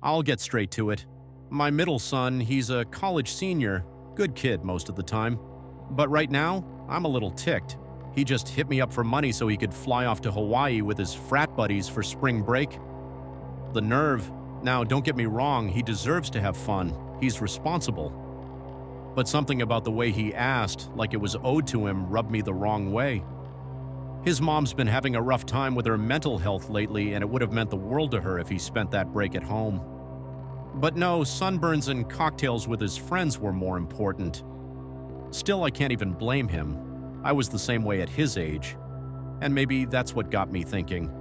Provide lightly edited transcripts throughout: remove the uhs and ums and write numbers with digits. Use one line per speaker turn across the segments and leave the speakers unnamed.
I'll get straight to it. My middle son, he's a college senior, good kid most of the time. But right now, I'm a little ticked. He just hit me up for money so he could fly off to Hawaii with his frat buddies for spring break. The nerve. Now, don't get me wrong, he deserves to have fun. He's responsible. But something about the way he asked, like it was owed to him, rubbed me the wrong way. His mom's been having a rough time with her mental health lately, and it would have meant the world to her if he spent that break at home. But no, sunburns and cocktails with his friends were more important. Still, I can't even blame him. I was the same way at his age. And maybe that's what got me thinking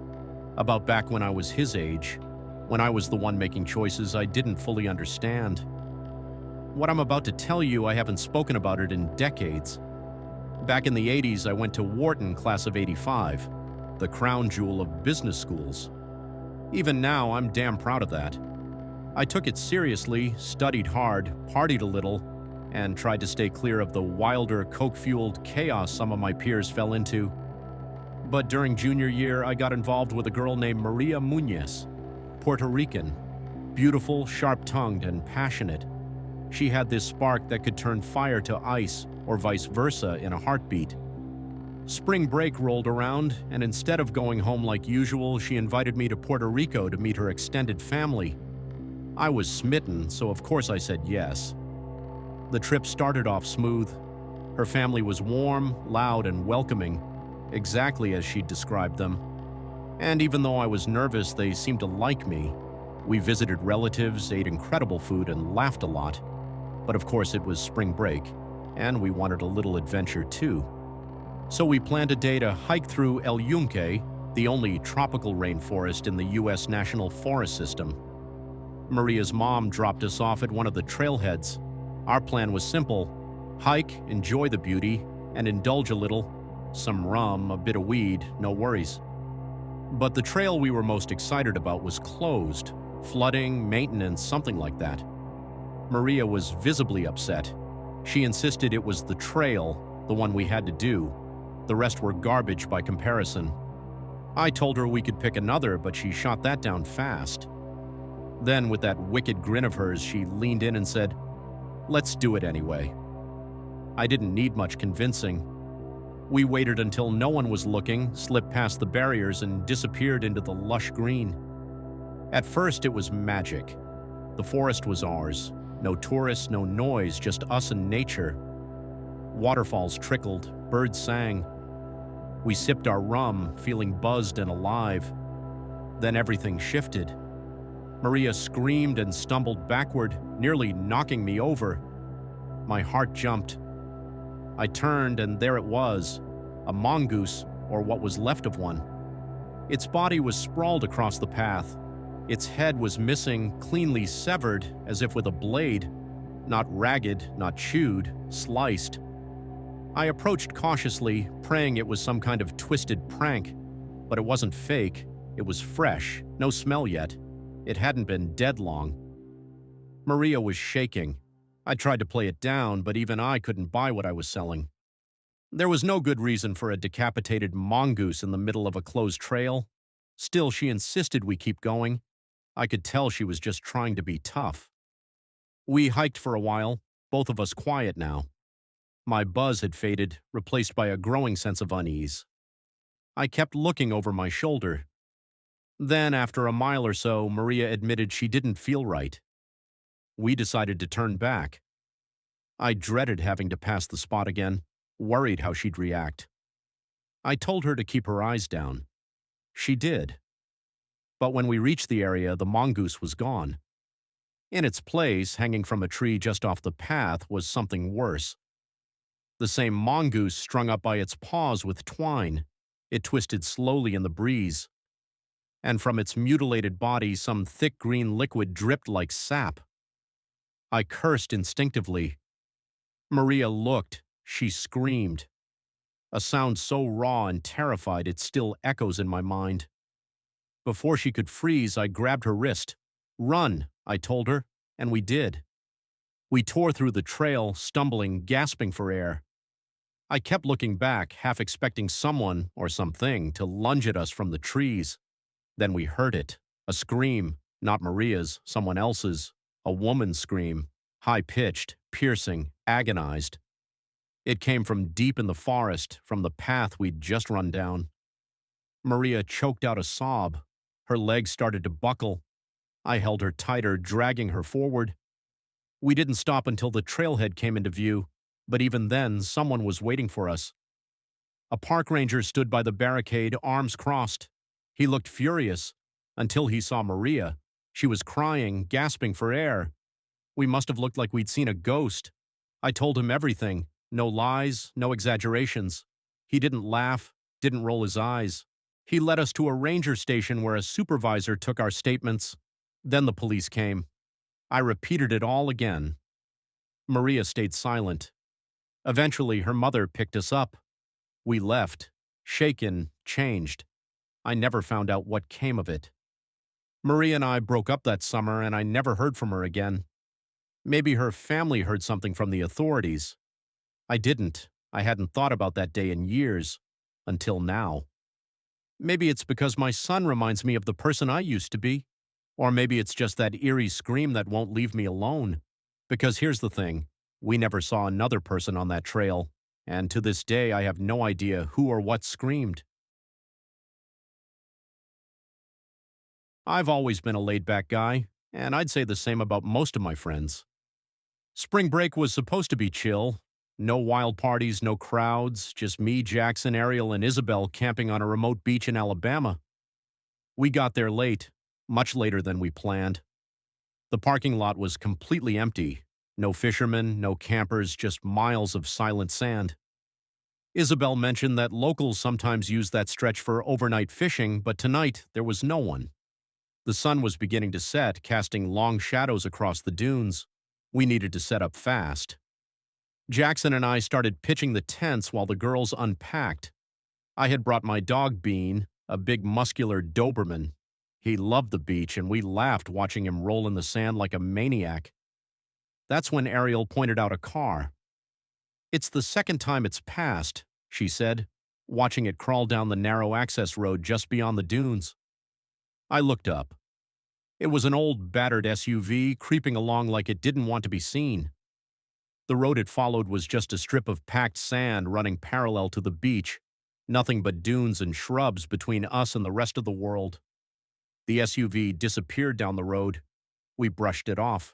about back when I was his age, when I was the one making choices I didn't fully understand. What I'm about to tell you, I haven't spoken about it in decades. Back in the 80s, I went to Wharton class of '85, the crown jewel of business schools. Even now, I'm damn proud of that. I took it seriously, studied hard, partied a little, and tried to stay clear of the wilder, coke-fueled chaos some of my peers fell into. But during junior year, I got involved with a girl named Maria Muñez, Puerto Rican, beautiful, sharp-tongued, and passionate. She had this spark that could turn fire to ice, or vice versa, in a heartbeat. Spring break rolled around, and instead of going home like usual, she invited me to Puerto Rico to meet her extended family. I was smitten, so of course I said yes. The trip started off smooth. Her family was warm, loud, and welcoming, exactly as she'd described them. And even though I was nervous, they seemed to like me. We visited relatives, ate incredible food, and laughed a lot. But of course it was spring break, and we wanted a little adventure too. So we planned a day to hike through El Yunque, the only tropical rainforest in the U.S. National Forest System. Maria's mom dropped us off at one of the trailheads. Our plan was simple: hike, enjoy the beauty, and indulge a little. Some rum, a bit of weed, no worries. But the trail we were most excited about was closed. Flooding, maintenance, something like that. Maria was visibly upset. She insisted it was the trail, the one we had to do. The rest were garbage by comparison. I told her we could pick another, but she shot that down fast. Then, with that wicked grin of hers, she leaned in and said, "Let's do it anyway." I didn't need much convincing. We waited until no one was looking, slipped past the barriers, and disappeared into the lush green. At first, it was magic. The forest was ours. No tourists, no noise, just us and nature. Waterfalls trickled, birds sang. We sipped our rum, feeling buzzed and alive. Then everything shifted. Maria screamed and stumbled backward, nearly knocking me over. My heart jumped. I turned, and there it was, a mongoose, or what was left of one. Its body was sprawled across the path. Its head was missing, cleanly severed, as if with a blade. Not ragged, not chewed, sliced. I approached cautiously, praying it was some kind of twisted prank. But it wasn't fake. It was fresh, no smell yet. It hadn't been dead long. Maria was shaking. I tried to play it down, but even I couldn't buy what I was selling. There was no good reason for a decapitated mongoose in the middle of a closed trail. Still, she insisted we keep going. I could tell she was just trying to be tough. We hiked for a while, both of us quiet now. My buzz had faded, replaced by a growing sense of unease. I kept looking over my shoulder. Then, after a mile or so, Maria admitted she didn't feel right. We decided to turn back. I dreaded having to pass the spot again, worried how she'd react. I told her to keep her eyes down. She did. But when we reached the area, the mongoose was gone. In its place, hanging from a tree just off the path, was something worse. The same mongoose strung up by its paws with twine. It twisted slowly in the breeze. And from its mutilated body, some thick green liquid dripped like sap. I cursed instinctively. Maria looked. She screamed. A sound so raw and terrified it still echoes in my mind. Before she could freeze, I grabbed her wrist. "Run," I told her, and we did. We tore through the trail, stumbling, gasping for air. I kept looking back, half expecting someone, or something, to lunge at us from the trees. Then we heard it, a scream, Not Maria's, someone else's. A woman's scream. High-pitched, piercing, agonized. It came from deep in the forest, from the path we'd just run down. Maria choked out a sob. Her legs started to buckle. I held her tighter, dragging her forward. We didn't stop until the trailhead came into view, but even then, someone was waiting for us. A park ranger stood by the barricade, arms crossed. He looked furious, until he saw Maria. She was crying, gasping for air. We must have looked like we'd seen a ghost. I told him everything. No lies, no exaggerations. He didn't laugh, didn't roll his eyes. He led us to a ranger station where a supervisor took our statements. Then the police came. I repeated it all again. Maria stayed silent. Eventually, her mother picked us up. We left, shaken, changed. I never found out what came of it. Maria and I broke up that summer, and I never heard from her again. Maybe her family heard something from the authorities. I didn't. I hadn't thought about that day in years, until now. Maybe it's because my son reminds me of the person I used to be. Or maybe it's just that eerie scream that won't leave me alone. Because here's the thing, we never saw another person on that trail, and to this day I have no idea who or what screamed. I've always been a laid-back guy, and I'd say the same about most of my friends. Spring break was supposed to be chill. No wild parties, no crowds, just me, Jackson, Ariel, and Isabel camping on a remote beach in Alabama. We got there late, much later than we planned. The parking lot was completely empty. No fishermen, no campers, just miles of silent sand. Isabel mentioned that locals sometimes use that stretch for overnight fishing, but tonight there was no one. The sun was beginning to set, casting long shadows across the dunes. We needed to set up fast. Jackson and I started pitching the tents while the girls unpacked. I had brought my dog Bean, a big muscular Doberman. He loved the beach, and we laughed watching him roll in the sand like a maniac. That's when Ariel pointed out a car. "It's the second time it's passed," she said, watching it crawl down the narrow access road just beyond the dunes. I looked up. It was an old, battered SUV creeping along like it didn't want to be seen. The road it followed was just a strip of packed sand running parallel to the beach, nothing but dunes and shrubs between us and the rest of the world. The SUV disappeared down the road. We brushed it off.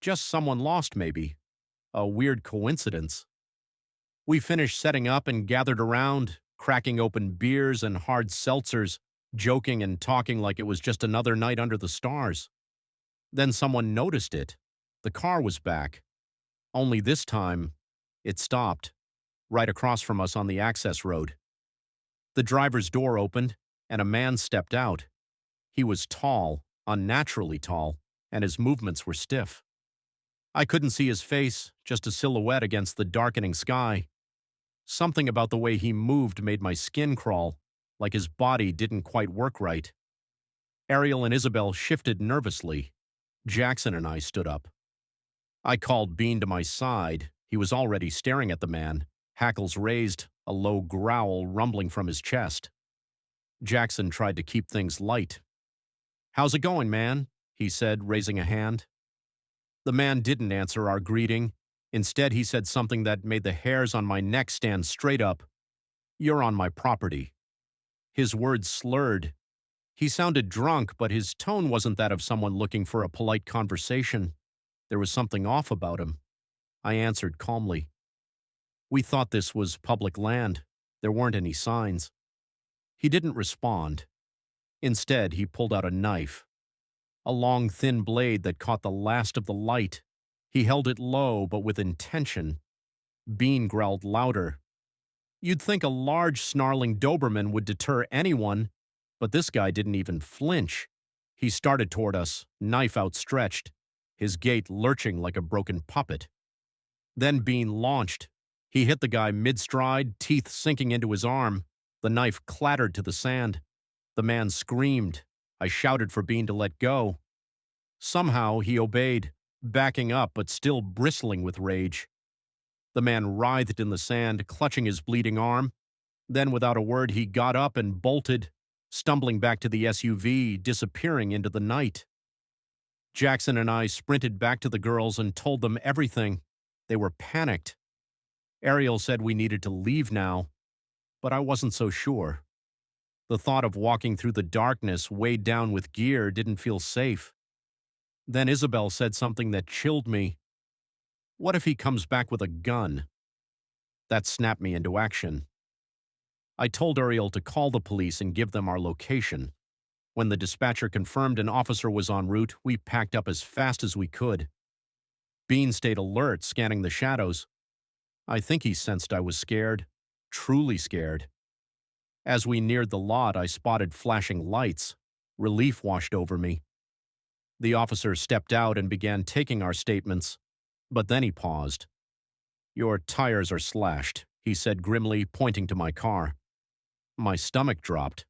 Just someone lost, maybe. A weird coincidence. We finished setting up and gathered around, cracking open beers and hard seltzers, joking and talking like it was just another night under the stars. Then someone noticed it. The car was back. Only this time, it stopped, right across from us on the access road. The driver's door opened, and a man stepped out. He was tall, unnaturally tall, and his movements were stiff. I couldn't see his face, just a silhouette against the darkening sky. Something about the way he moved made my skin crawl, like his body didn't quite work right. Ariel and Isabel shifted nervously. Jackson and I stood up. I called Bean to my side. He was already staring at the man, hackles raised, a low growl rumbling from his chest. Jackson tried to keep things light. "How's it going, man?" he said, raising a hand. The man didn't answer our greeting. Instead, he said something that made the hairs on my neck stand straight up. "You're on my property." His words slurred. He sounded drunk, but his tone wasn't that of someone looking for a polite conversation. There was something off about him. I answered calmly. "We thought this was public land. There weren't any signs." He didn't respond. Instead, he pulled out a knife. A long, thin blade that caught the last of the light. He held it low, but with intention. Bean growled louder. You'd think a large, snarling Doberman would deter anyone, but this guy didn't even flinch. He started toward us, knife outstretched, his gait lurching like a broken puppet. Then Bean launched. He hit the guy mid-stride, teeth sinking into his arm. The knife clattered to the sand. The man screamed. I shouted for Bean to let go. Somehow he obeyed, backing up but still bristling with rage. The man writhed in the sand, clutching his bleeding arm. Then, without a word, he got up and bolted. stumbling back to the SUV, disappearing into the night. Jackson and I sprinted back to the girls and told them everything. They were panicked. Ariel said we needed to leave now, but I wasn't so sure. The thought of walking through the darkness weighed down with gear didn't feel safe. Then Isabel said something that chilled me. What if he comes back with a gun? That snapped me into action. I told Ariel to call the police and give them our location. When the dispatcher confirmed an officer was en route, we packed up as fast as we could. Bean stayed alert, scanning the shadows. I think he sensed I was scared, truly scared. As we neared the lot, I spotted flashing lights. Relief washed over me. The officer stepped out and began taking our statements, but then he paused. "Your tires are slashed," he said grimly, pointing to my car. My stomach dropped.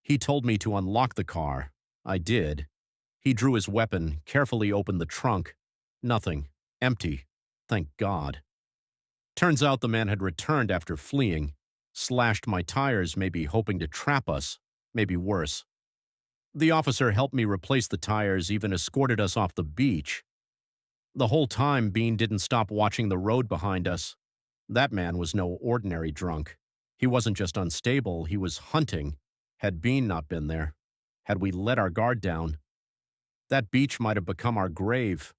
He told me to unlock the car. I did. He drew his weapon, carefully opened the trunk. Nothing. Empty. Thank God. Turns out the man had returned after fleeing, slashed my tires, maybe hoping to trap us, maybe worse. The officer helped me replace the tires, even escorted us off the beach. The whole time, Bean didn't stop watching the road behind us. That man was no ordinary drunk. He wasn't just unstable, he was hunting. Had Bean not been there? Had we let our guard down? That beach might have become our grave.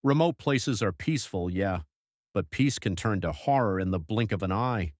Remote places are peaceful, yeah, but peace can turn to horror in the blink of an eye.